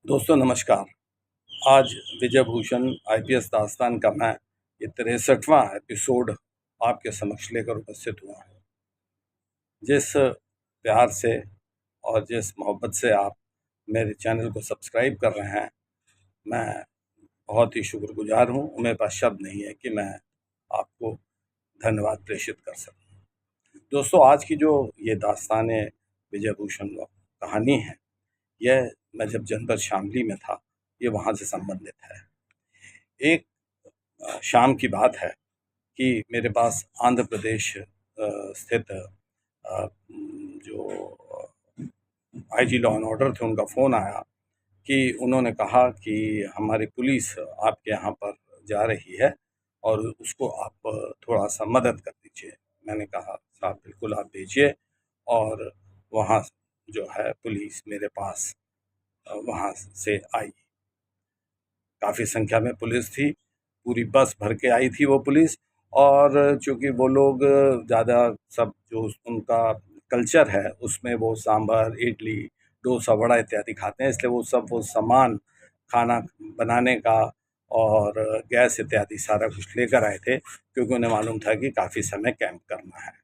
दोस्तों नमस्कार। आज विजय भूषण आईपीएस दास्तान का मैं ये 63वां एपिसोड आपके समक्ष लेकर उपस्थित हुआ हूँ। जिस प्यार से और जिस मोहब्बत से आप मेरे चैनल को सब्सक्राइब कर रहे हैं, मैं बहुत ही शुक्रगुजार हूँ। मेरे पास शब्द नहीं है कि मैं आपको धन्यवाद प्रेषित कर सकूँ। दोस्तों, आज की जो ये दास्तान विजय भूषण कहानी है, यह मैं जब जनपद शामली में था, ये वहाँ से संबंधित है। एक शाम की बात है कि मेरे पास आंध्र प्रदेश स्थित जो आईजी लॉ एंड ऑर्डर थे, उनका फ़ोन आया कि उन्होंने कहा कि हमारी पुलिस आपके यहाँ पर जा रही है और उसको आप थोड़ा-सा मदद कर दीजिए। मैंने कहा, साहब बिल्कुल आप भेजिए। और वहाँ जो है पुलिस मेरे पास वहाँ से आई। काफ़ी संख्या में पुलिस थी, पूरी बस भर के आई थी वो पुलिस। और चूँकि वो लोग ज़्यादा सब जो उनका कल्चर है, उसमें वो सांभर, इडली, डोसा, वड़ा इत्यादि खाते हैं, इसलिए वो सामान खाना बनाने का और गैस इत्यादि सारा कुछ लेकर आए थे, क्योंकि उन्हें मालूम था कि काफ़ी समय कैंप करना है।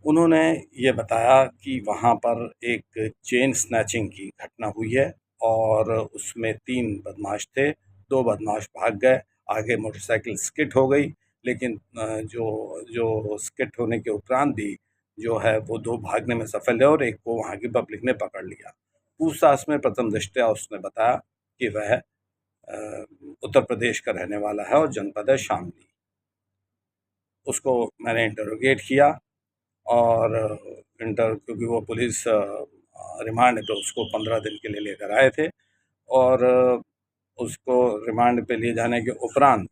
उन्होंने ये बताया कि वहाँ पर एक चेन स्नैचिंग की घटना हुई है और उसमें 3 बदमाश थे। 2 बदमाश भाग गए, आगे मोटरसाइकिल स्किड हो गई, लेकिन जो जो स्किड होने के उपरांत भी जो है वो 2 भागने में सफल है और एक को वहाँ की पब्लिक ने पकड़ लिया। पूछताछ में प्रथम दृष्टया उसने बताया कि वह उत्तर प्रदेश का रहने वाला है और जनपद है शामली। उसको मैंने इंटरोगेट किया और क्योंकि वो पुलिस रिमांड पे उसको 15 दिन के लिए लेकर आए थे। और उसको रिमांड पे लिए जाने के उपरांत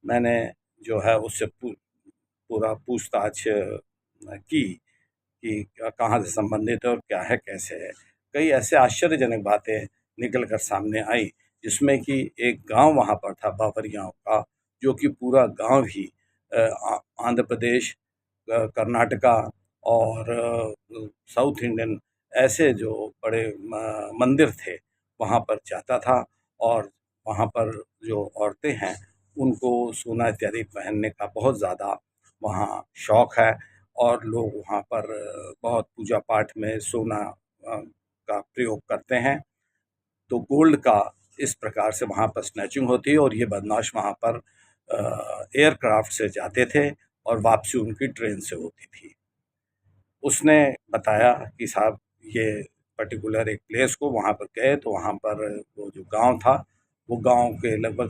मैंने जो है उससे पूरा पूछताछ की कि कहाँ से संबंधित है और क्या है, कैसे है। कई ऐसे आश्चर्यजनक बातें निकल कर सामने आई, जिसमें कि एक गांव वहाँ पर था, बावरियाँ का, जो कि पूरा गांव ही आंध्र प्रदेश, कर्नाटका और साउथ इंडियन ऐसे जो बड़े मंदिर थे, वहाँ पर जाता था। और वहाँ पर जो औरतें हैं, उनको सोना इत्यादि पहनने का बहुत ज़्यादा वहाँ शौक है और लोग वहाँ पर बहुत पूजा पाठ में सोना का प्रयोग करते हैं। तो गोल्ड का इस प्रकार से वहाँ पर स्नैचिंग होती है और ये बदमाश वहाँ पर एयरक्राफ्ट से जाते थे और वापसी उनकी ट्रेन से होती थी। उसने बताया कि साहब ये पर्टिकुलर एक प्लेस को वहाँ पर गए, तो वहाँ पर वो जो गांव था, वो गांव के लगभग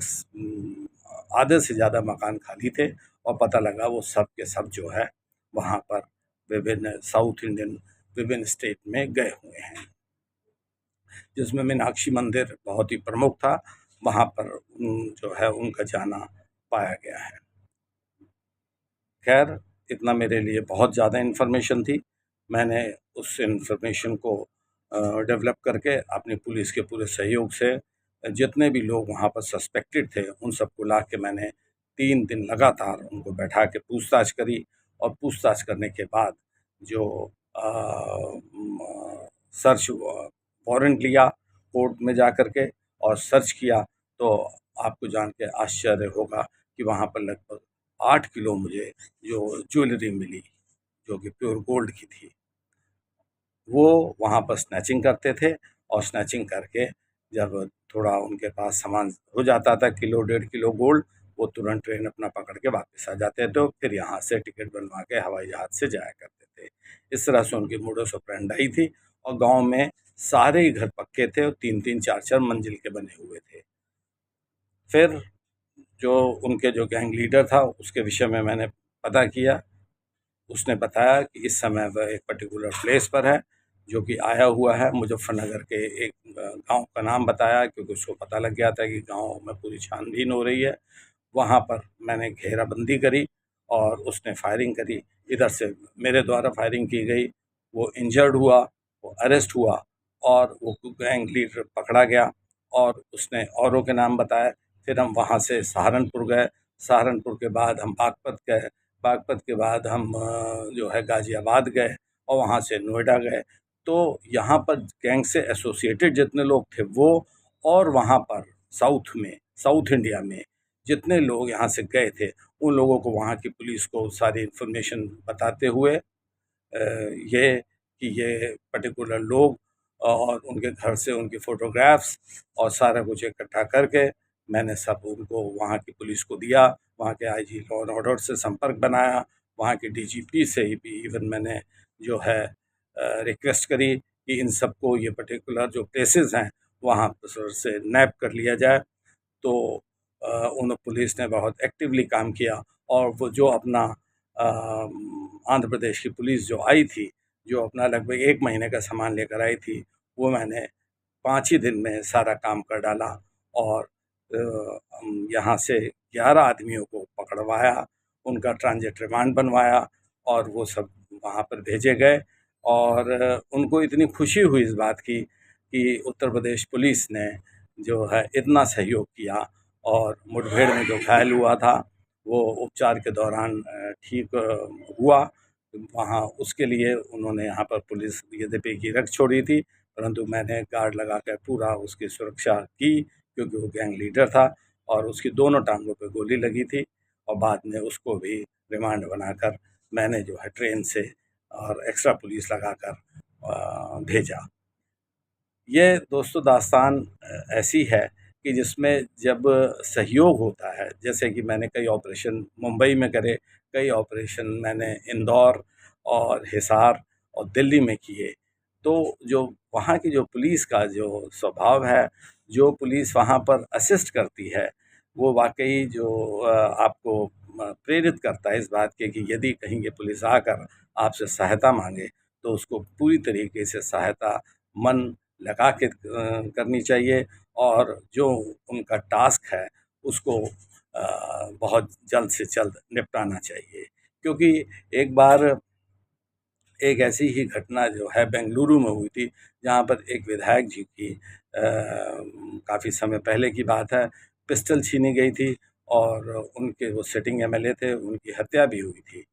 आधे से ज़्यादा मकान खाली थे और पता लगा वो सब के सब जो है वहाँ पर विभिन्न साउथ इंडियन विभिन्न स्टेट में गए हुए हैं, जिसमें मीनाक्षी मंदिर बहुत ही प्रमुख था। वहाँ पर जो है उनका जाना पाया गया है। खैर, इतना मेरे लिए बहुत ज़्यादा इन्फॉर्मेशन थी। मैंने उस इन्फॉर्मेशन को डेवलप करके अपनी पुलिस के पूरे सहयोग से जितने भी लोग वहाँ पर सस्पेक्टेड थे, उन सबको ला के मैंने 3 दिन लगातार उनको बैठा के पूछताछ करी। और पूछताछ करने के बाद जो सर्च वारंट लिया कोर्ट में जा कर के और सर्च किया, तो आपको जान के आश्चर्य होगा कि वहाँ पर लगभग 8 किलो मुझे जो ज्वेलरी मिली, जो कि प्योर गोल्ड की थी। वो वहाँ पर स्नैचिंग करते थे और स्नैचिंग करके जब थोड़ा उनके पास सामान हो जाता था, किलो 1.5 किलो गोल्ड, वो तुरंत ट्रेन अपना पकड़ के वापस आ जाते थे और फिर यहाँ से टिकट बनवा के हवाई जहाज़ से जाया करते थे। इस तरह से उनकी मोडस ऑपरेंडाई थी। और गाँव में सारे ही घर पक्के थे और 3-3, 4-4 मंजिल के बने हुए थे। फिर जो उनके जो गैंग लीडर था, उसके विषय में मैंने पता किया। उसने बताया कि इस समय वह एक पर्टिकुलर प्लेस पर है, जो कि आया हुआ है। मुज़फ़्फ़रनगर के एक गाँव का नाम बताया, क्योंकि उसको पता लग गया था कि गाँव में पूरी छानबीन हो रही है। वहाँ पर मैंने घेराबंदी करी और उसने फायरिंग करी। इधर से मेरे द्वारा फायरिंग की गई, वो इंजर्ड हुआ, वो अरेस्ट हुआ और वो गैंग लीडर पकड़ा गया और उसने औरों के नाम बताए। फिर हम वहाँ से सहारनपुर गए, सहारनपुर के बाद हम बागपत गए, बागपत के बाद हम जो है गाज़ियाबाद गए और वहाँ से नोएडा गए। तो यहाँ पर गैंग से एसोसिएटेड जितने लोग थे वो, और वहाँ पर साउथ इंडिया में जितने लोग यहाँ से गए थे उन लोगों को वहाँ की पुलिस को सारी इन्फॉर्मेशन बताते हुए ये कि ये पर्टिकुलर लोग और उनके घर से उनकी फ़ोटोग्राफ्स और सारा कुछ इकट्ठा करके मैंने सब उनको वहाँ की पुलिस को दिया। वहाँ के आईजी लॉ एंड ऑर्डर से संपर्क बनाया, वहाँ के डीजीपी से भी इवन मैंने जो है रिक्वेस्ट करी कि इन सबको ये पर्टिकुलर जो प्लेसेस हैं वहाँ पर से नैप कर लिया जाए। तो उन पुलिस ने बहुत एक्टिवली काम किया और वो जो अपना आंध्र प्रदेश की पुलिस जो आई थी, जो अपना लगभग 1 महीने का सामान लेकर आई थी, वो मैंने 5 ही दिन में सारा काम कर डाला और यहाँ से 11 आदमियों को पकड़वाया, उनका ट्रांजिट रिमांड बनवाया और वो सब वहाँ पर भेजे गए। और उनको इतनी खुशी हुई इस बात की कि उत्तर प्रदेश पुलिस ने जो है इतना सहयोग किया और मुठभेड़ में जो घायल हुआ था वो उपचार के दौरान ठीक हुआ। वहाँ उसके लिए उन्होंने यहाँ पर पुलिस यद्यपि की रख छोड़ी थी, परंतु मैंने गार्ड लगा कर पूरा उसकी सुरक्षा की क्योंकि वो गैंग लीडर था और उसकी दोनों टांगों पे गोली लगी थी और बाद में उसको भी रिमांड बनाकर मैंने जो है ट्रेन से और एक्स्ट्रा पुलिस लगाकर भेजा। ये दोस्तों दास्तान ऐसी है कि जिसमें जब सहयोग होता है, जैसे कि मैंने कई ऑपरेशन मुंबई में करे, कई ऑपरेशन मैंने इंदौर और हिसार और दिल्ली में किए, तो जो वहाँ की जो पुलिस का जो स्वभाव है, जो पुलिस वहाँ पर असिस्ट करती है, वो वाक़ई जो आपको प्रेरित करता है इस बात के कि यदि कहीं ये पुलिस आकर आपसे सहायता माँगे, तो उसको पूरी तरीके से सहायता मन लगा के करनी चाहिए और जो उनका टास्क है उसको बहुत जल्द से जल्द निपटाना चाहिए। क्योंकि एक बार एक ऐसी ही घटना जो है बेंगलुरु में हुई थी, जहाँ पर एक विधायक जी की काफ़ी समय पहले की बात है, पिस्टल छीनी गई थी और उनके वो सिटिंग एमएलए थे, उनकी हत्या भी हुई थी।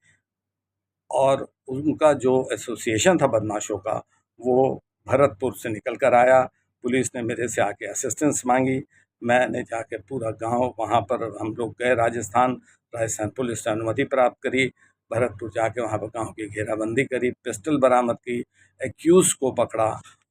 और उनका जो एसोसिएशन था बदमाशों का, वो भरतपुर से निकल कर आया। पुलिस ने मेरे से आके असिस्टेंस मांगी, मैंने जाके पूरा गांव वहाँ पर हम लोग गए राजस्थान पुलिस ने अनुमति प्राप्त करी, भरतपुर जाके वहाँ पर गांव की घेराबंदी करी, पिस्टल बरामद की, एक्यूज़ को पकड़ा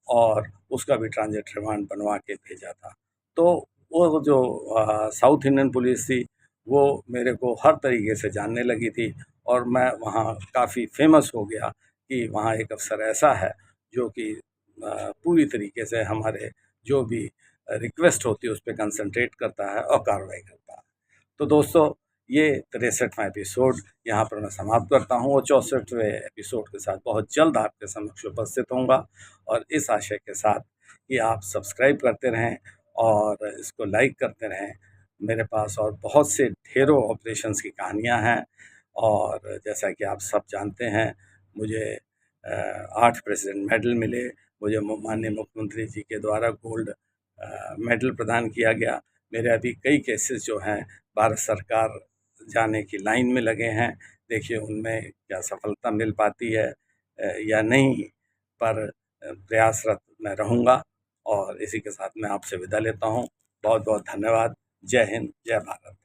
और उसका भी ट्रांजिट रिमांड बनवा के भेजा था। तो वो जो साउथ इंडियन पुलिस थी, वो मेरे को हर तरीके से जानने लगी थी और मैं वहाँ काफ़ी फेमस हो गया कि वहाँ एक अफ़सर ऐसा है जो कि पूरी तरीके से हमारे जो भी रिक्वेस्ट होती है उस पे कंसंट्रेट करता है और कार्रवाई करता है। तो दोस्तों, ये 63वां एपिसोड यहाँ पर मैं समाप्त करता हूँ और 64वें एपिसोड के साथ बहुत जल्द आपके समक्ष उपस्थित होऊँगा और इस आशय के साथ कि आप सब्सक्राइब करते रहें और इसको लाइक करते रहें। मेरे पास और बहुत से ढेरों ऑपरेशंस की कहानियाँ हैं और जैसा कि आप सब जानते हैं, मुझे 8 प्रेसिडेंट मेडल मिले, मुझे माननीय मुख्यमंत्री जी के द्वारा गोल्ड मेडल प्रदान किया गया। मेरे अभी कई केसेस जो हैं भारत सरकार जाने की लाइन में लगे हैं, देखिए उनमें क्या सफलता मिल पाती है या नहीं, पर प्रयासरत मैं रहूँगा और इसी के साथ मैं आपसे विदा लेता हूँ। बहुत बहुत धन्यवाद। जय हिंद, जय भारत।